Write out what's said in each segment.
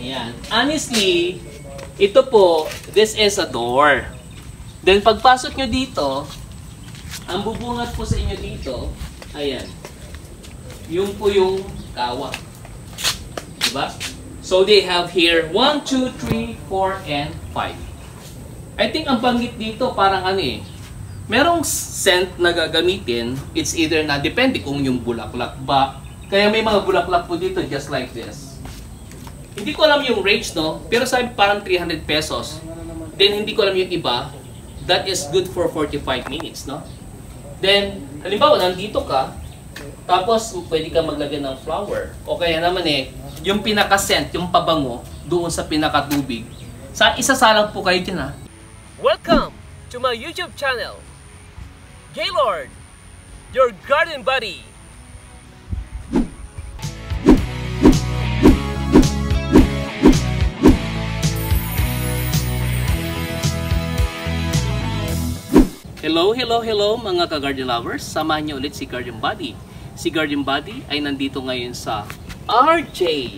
Ayan. Honestly, ito po, this is a door. Then pagpasok nyo dito, ang bubungat po sa inyo dito, ayan. Yung po yung kawa. Diba? So they have here 1, 2, 3, 4, and 5. I think ang banggit dito parang ano eh, merong scent na gagamitin, it's either na depende kung yung bulaklak ba. Kaya may mga bulaklak po dito just like this. Hindi ko alam yung range, no? Pero sabi parang 300 pesos. Then hindi ko alam yung iba. That is good for 45 minutes, no? Then, halimbawa, nandito ka, tapos pwede ka maglagay ng flower. O kaya naman eh, yung pinaka-scent, yung pabango, doon sa pinaka-tubig. Isasalang po kayo dyan, ha? Welcome to my YouTube channel, Gaylord, your garden buddy. Hello mga ka-garden lovers. Samahan niyo ulit si Garden Buddy. Si Garden Buddy ay nandito ngayon sa RJ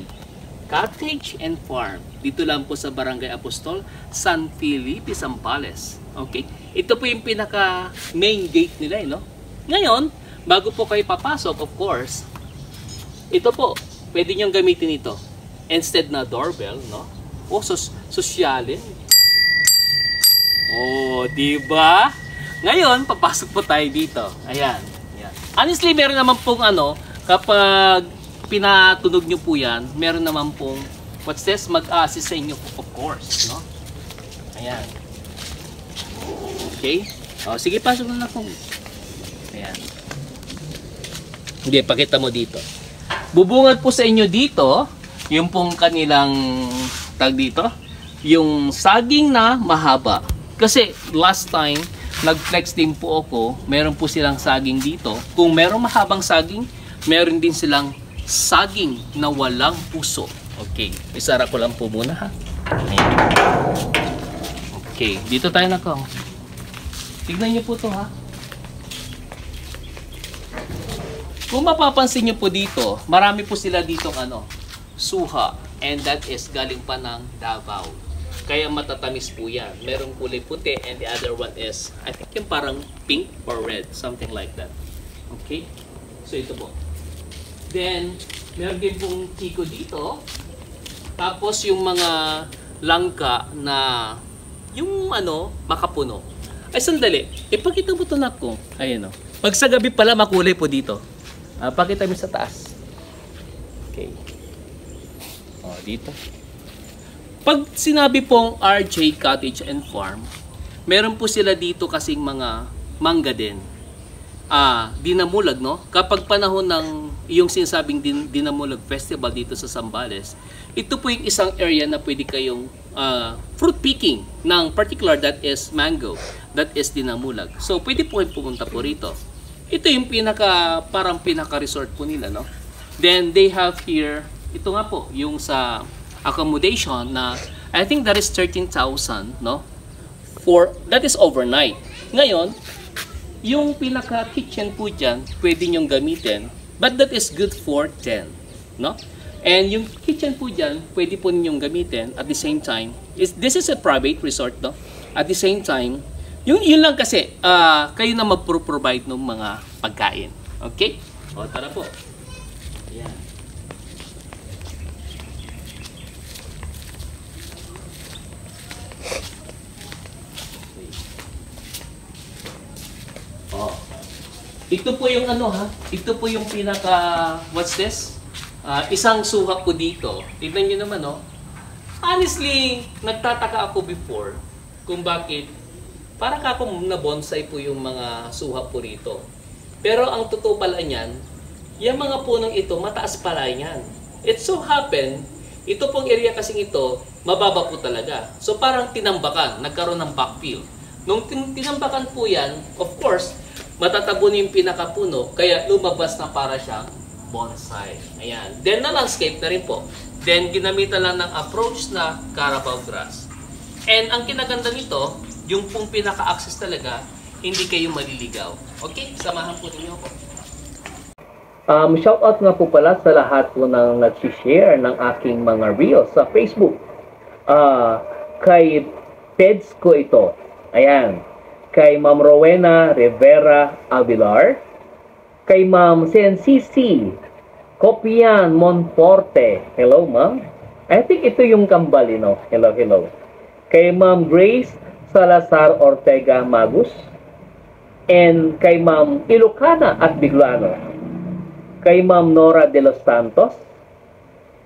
Cottage and Farm. Dito lang po sa Barangay Apostol, San Felipe, Zambales. Okay? Ito po yung pinaka main gate nila, no? Ngayon, bago po kayo papasok, of course, ito po, pwede niyong gamitin ito. Instead na doorbell, no? O, sosyalin. Oh, diba? Ngayon, papasok po tayo dito. Ayan. Ayan. Honestly, meron naman pong ano, kapag pinatunog nyo po yan, meron naman pong, what's this? Mag-assist sa inyo, of course, no? Ayan. Okay? O, sige, pasok na po. Ayan. Hindi, pakita mo dito. Bubungad po sa inyo dito, yung pong kanilang, tag dito, yung saging na mahaba. Kasi, last time, nag-flex din po ako, meron po silang saging dito. Kung meron mahabang saging, meron din silang saging na walang puso. Okay, isara ko lang po muna, ha. Ayan. Okay, dito tayo na ko. Tignan niyo po to, ha. Kung mapapansin niyo po dito, marami po sila ditong ano, suha. And that is galing pa ng Davao. Kaya matatamis po yan. Merong kulay puti and the other one is, I think yung parang pink or red. Something like that. Okay? So ito po. Then, meron din pong tiko dito. Tapos yung mga langka na, yung ano, makapuno. Ay, sandali. Ipakita mo ito na ko. Ayan o. Pag sa gabi pala, makulay po dito. Pakita mo sa taas. Okay. O, dito. Pag sinabi pong RJ Cottage and Farm, meron po sila dito kasing mga mangga din. Dinamulag, no? Kapag panahon ng yung sinasabing Dinamulag Festival dito sa Zambales, ito po yung isang area na pwede kayong fruit picking ng particular that is mango, that is Dinamulag. So, pwede po kayong pumunta po rito. Ito yung parang pinaka-resort po nila, no? Then, they have here, ito nga po, yung sa accommodation na I think that is 13,000, no? That is overnight. Ngayon, yung pinaka kitchen po dyan, pwede nyong gamitin, but that is good for 10, no? And yung kitchen po dyan, pwede po ninyong gamitin at the same time, this is a private resort, no? At the same time, yun lang kasi, kayo na mag-provide ng mga pagkain. Okay? O, tara po. Ayan. Ito po yung ano, ha? Ito po yung pinaka, what's this? Isang suha po dito. Tignan nyo naman, no? Honestly, nagtataka ako before kung bakit parang ako na bonsai po yung mga suha po rito. Pero ang totoo pala niyan, yung mga punong ito, mataas pala yan. It so happen, ito pong area kasing ito, mababa po talaga. So parang tinambakan, nagkaroon ng backfill. Nung tinambakan po yan, of course, matatabo na yung pinakapuno, kaya lumabas na para siyang bonsai. Ayan. Then na-landscape na rin po. Then ginamitan lang ng approach na Carabao grass. And ang kinaganda nito, yung pong pinaka-access talaga, hindi kayo maliligaw. Okay? Samahan po ninyo ako. Shoutout nga po pala sa lahat po ng nag-share ng aking mga reels sa Facebook. Kay Peds ko ito. Ayan. Kay Ma'am Rowena Rivera Avilar. Kay Ma'am CNCC Copian Monforte. Hello, Ma'am. I think ito yung kambal, Hello, hello. Kay Ma'am Grace Salazar Ortega Magus. And kay Ma'am Ilocana at Biglano. Kay Ma'am Nora de los Santos.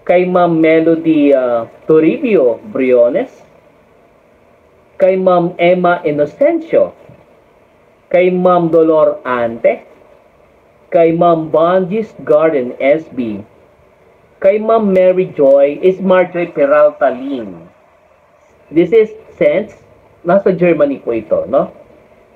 Kay Ma'am Melody Toribio Briones. Kay Ma'am Emma Inocencio. Kay Ma'am Dolor Ante. Kay Ma'am Bonjis Garden SB. Kay Ma'am Mary Joy is Marjorie Peralta Lin. This is Sense. Nasa Germany po ito, no?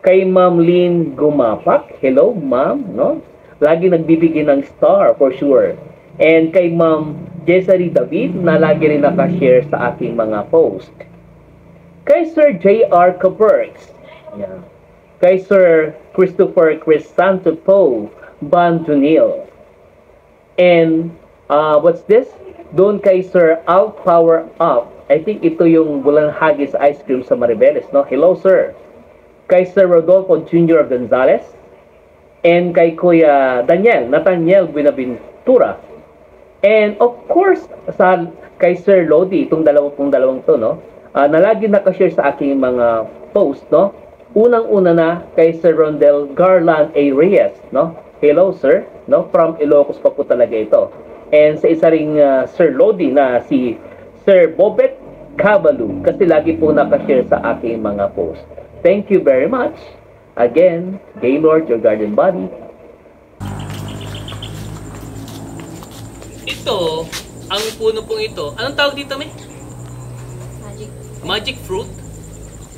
Kay Ma'am Lynn Gumapak. Hello, Ma'am, no? Lagi nagbibigay ng star for sure. And kay Ma'am Jessery David na lagi rin nakashare sa aking mga post. Kay Sir J.R. Caberks. Yeah. Kay Sir Christopher Crisanto Poe Banjunil. And what's this? Doon kay Sir Out Power Up. I think ito yung Bulan Haggis ice cream sa Maribeles, no? Hello, sir. Kay Sir Rodolfo Jr. Gonzalez. And kay Kuya Nathaniel Buenaventura. And of course, kay Sir Lodi, itong dalawang to, no? Na lagi nakashare sa aking mga post, no? Unang-una na kay Sir Rondel Garland A. Reyes, no? Hello, sir, no? From Ilocos pa po talaga ito. And sa isa ring Sir Lodi na si Sir Bobet Cabalu, kasi lagi po nakashare sa aking mga post. Thank you very much. Again, Gaylord, your garden buddy. Ito, ang puno pong ito. Anong tawag dito, May? Magic fruit.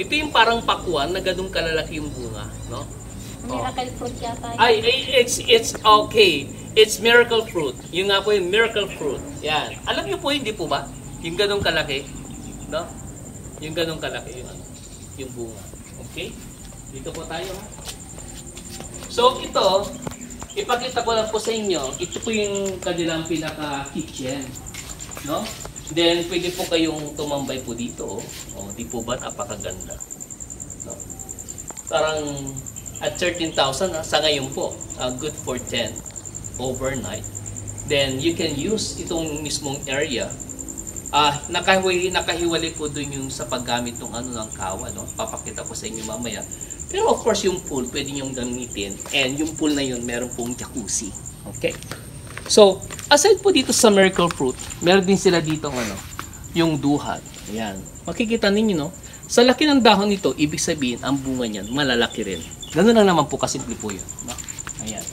Ito yung parang pakuan na ganun kalalaki yung bunga, no? Miracle fruit yata. It's okay. It's miracle fruit. Yung nga po yung miracle fruit. Yan. Alam niyo po, hindi po ba? Yung ganun kalaki, no? Yung ganun kalaki yung bunga. Okay? Dito po tayo, ha? So, ito, ipakita ko lang po sa inyo, ito po yung kanilang pinaka-kitchen, no? Then, pwede po kayong tumambay po dito, oh. Di po ba napakaganda? No? Parang, at 13,000, sa ngayon po, good for 10 overnight. Then, you can use itong mismong area. Nakahiwalay po dun yung sa paggamit ng ng kawa, no? Papakita ko sa inyo mamaya. Pero of course, yung pool, pwede nyo gamitin. And yung pool na yun, meron pong jacuzzi. Okay? So, aside po dito sa miracle fruit, meron din sila dito yung duhat. Ayan. Makikita ninyo, no? Sa laki ng dahon nito, ibig sabihin, ang bunga niyan, malalaki rin. Ganun lang naman po, kasimple po yun. No? Ayan.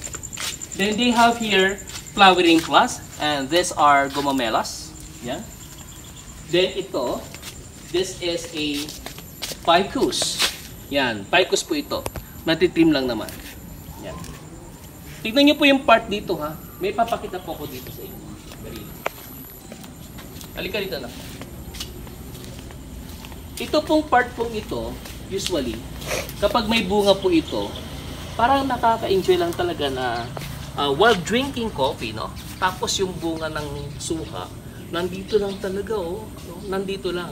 Then they have here flowering plants. And these are gomamelas. Ayan. Then ito, this is a ficus. Yan, ficus po ito. Natitrim lang naman. Yan. Tignan niyo po yung part dito, ha. May papakita po ako dito sa inyo. Halika dito na. Ito pong part pong ito, usually, kapag may bunga po ito, parang nakaka-enjoy lang talaga na while drinking coffee, no? Tapos yung bunga ng suha, nandito lang talaga, oh. No? Nandito lang.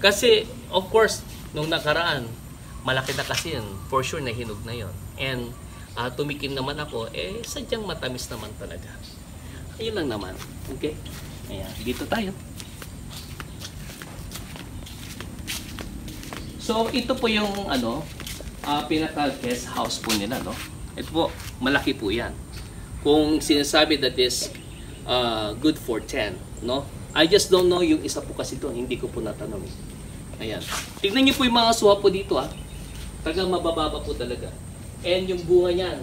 Kasi, of course, nung nakaraan, malaki na kasi yun. For sure, nahinog na yun. And, tumikim naman ako, sadyang matamis naman talaga. Ayun lang naman. Okay? Ayan, dito tayo. So, ito po yung, pinaka-guest house po nila, no? Ito po, malaki po yan. Kung sinasabi that is good for 10, no? I just don't know yung isa po kasi doon, hindi ko po natanong. Ayan. Tignan niyo po yung mga suha po dito, ha. Tagang mabababa po talaga. And yung bunga niyan,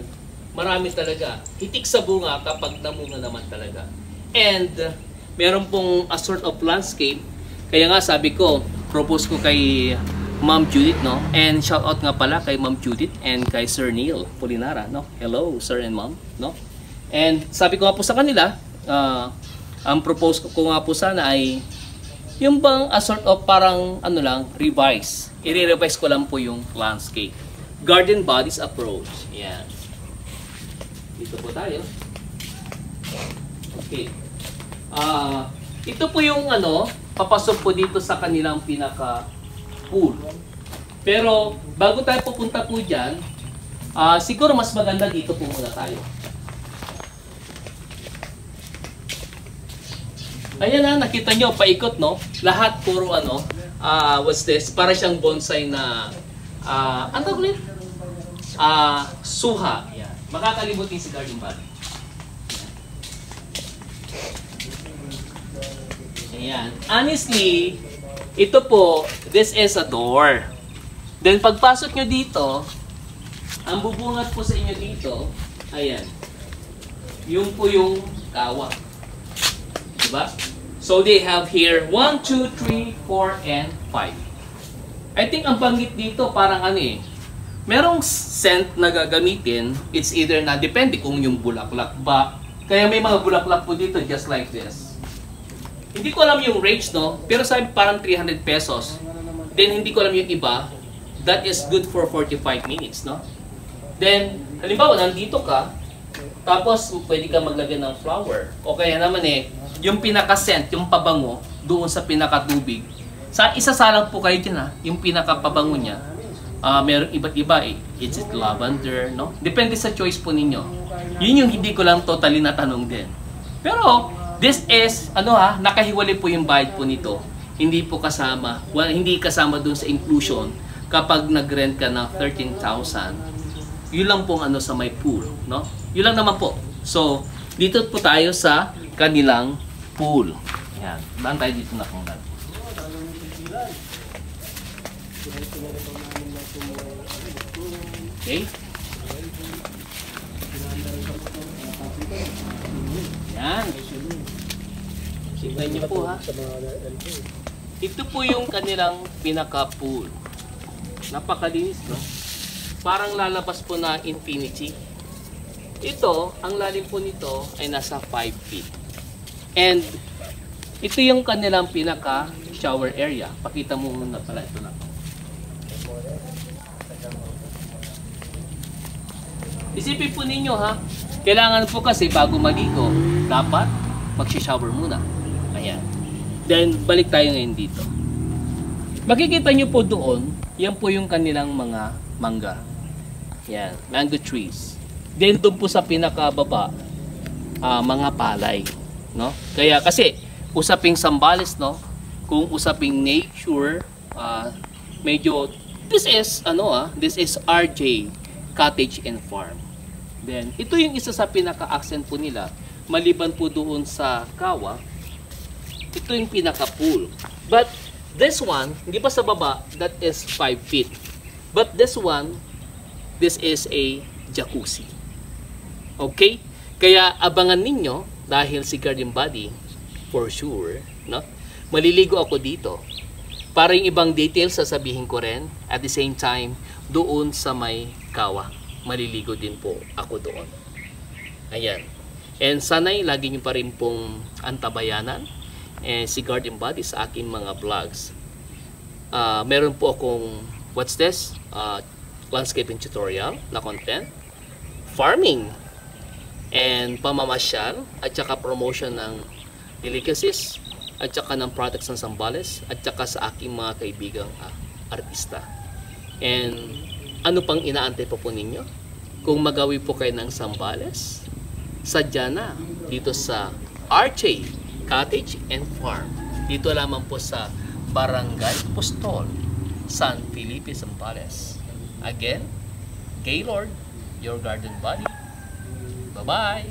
marami talaga. Hitik sa bunga kapag namunga naman talaga. And meron pong a sort of landscape. Kaya nga sabi ko, propose ko kay Ma'am Judith, no? And shout out nga pala kay Ma'am Judith and kay Sir Neil Polinara, no? Hello, Sir and Ma'am, no? And sabi ko nga po sa kanila, ang propose ko nga po sana ay yung bang a sort of parang revise. I-revise ko lang po yung landscape. Garden bodies approach. Yan. Dito po tayo. Okay. Ito po yung papasok po dito sa kanilang pinaka pool. Pero bago tayo pupunta po dyan, siguro mas maganda dito po muna tayo. Ayan na, nakita nyo, paikot, no? Lahat puro what's this? Para siyang bonsai na, ano ulit? Suha. Yan. Makakalimutin si garden body. Ayan. Honestly, ito po, this is a door. Then pagpasok nyo dito, ang bubungat po sa inyo dito, ayan. Yung po yung kawa. Diba? So they have here 1, 2, 3, 4, and 5. I think ang banggit dito parang merong scent na gagamitin. It's either na depende kung yung bulaklak ba. Kaya may mga bulaklak po dito just like this. Hindi ko alam yung range, no? Pero sabi parang 300 pesos. Then hindi ko alam yung iba. That is good for 45 minutes, no? Then, halimbawa, nandito ka, tapos pwede ka maglagay ng flower. O kaya naman yung pinaka-scent, yung pabango, doon sa pinaka-tubig. Isasalang po kayo dyan, yung pinaka-pabango niya. Meron iba't iba Is it lavender, no? Depende sa choice po ninyo. Yun yung hindi ko lang totally natanong din. Pero, this is, nakahiwalay po yung bayad po nito. Hindi po kasama, hindi kasama doon sa inclusion kapag nag-rent ka ng 13,000. Yun lang pong sa may pool, no? Yun lang naman po. So, dito po tayo sa kanilang pool. Yan. Daan tayo dito na kung daan. Okay? Yan. Tignan niyo po ha. Ito po yung kanilang pinaka-pool. Napakalinis, no? Parang lalabas po na infinity. Ito, ang lalim po nito ay nasa 5 feet. And ito yung kanilang pinaka shower area. Pakita mo muna pala ito na. Isipin po ninyo ha, kailangan po kasi bago maligo, dapat mag-shower muna. Ayan. Then balik tayo ngayon dito. Makikita nyo po doon, yan po yung kanilang mga mangga. Yan, mango trees. Then doon po sa pinakababa, mga palay, no? Kaya kasi usaping Zambales, no? Kung usaping nature, medyo this is RJ Cottage and Farm. Then ito yung isa sa pinaka-accent po nila, maliban po doon sa kawa. Ito yung pinaka-pool. But this one, hindi pa sa baba, that is 5 feet. But this one, this is a jacuzzi. Okay? Kaya abangan ninyo dahil si Garden Body, for sure, no? Maliligo ako dito. Para yung ibang details sasabihin ko rin, at the same time, doon sa may kawa. Maliligo din po ako doon. Ayan. And sana'y lagi nyo pa rin pong antabayanan si Garden Body sa aking mga vlogs. Meron po akong, what's this? Landscaping tutorial na content, farming, and pamamasyal, at saka promotion ng delicacies, at saka ng products ng Zambales, at saka sa aking mga kaibigang artista. And ano pang inaantay po ninyo? Kung magawi po kayo ng Zambales, sadya na dito sa RJ Cottage and Farm. Dito lamang po sa Barangay Postol, San Felipe, Zambales. Again, Gaylord, your garden buddy. Bye-bye!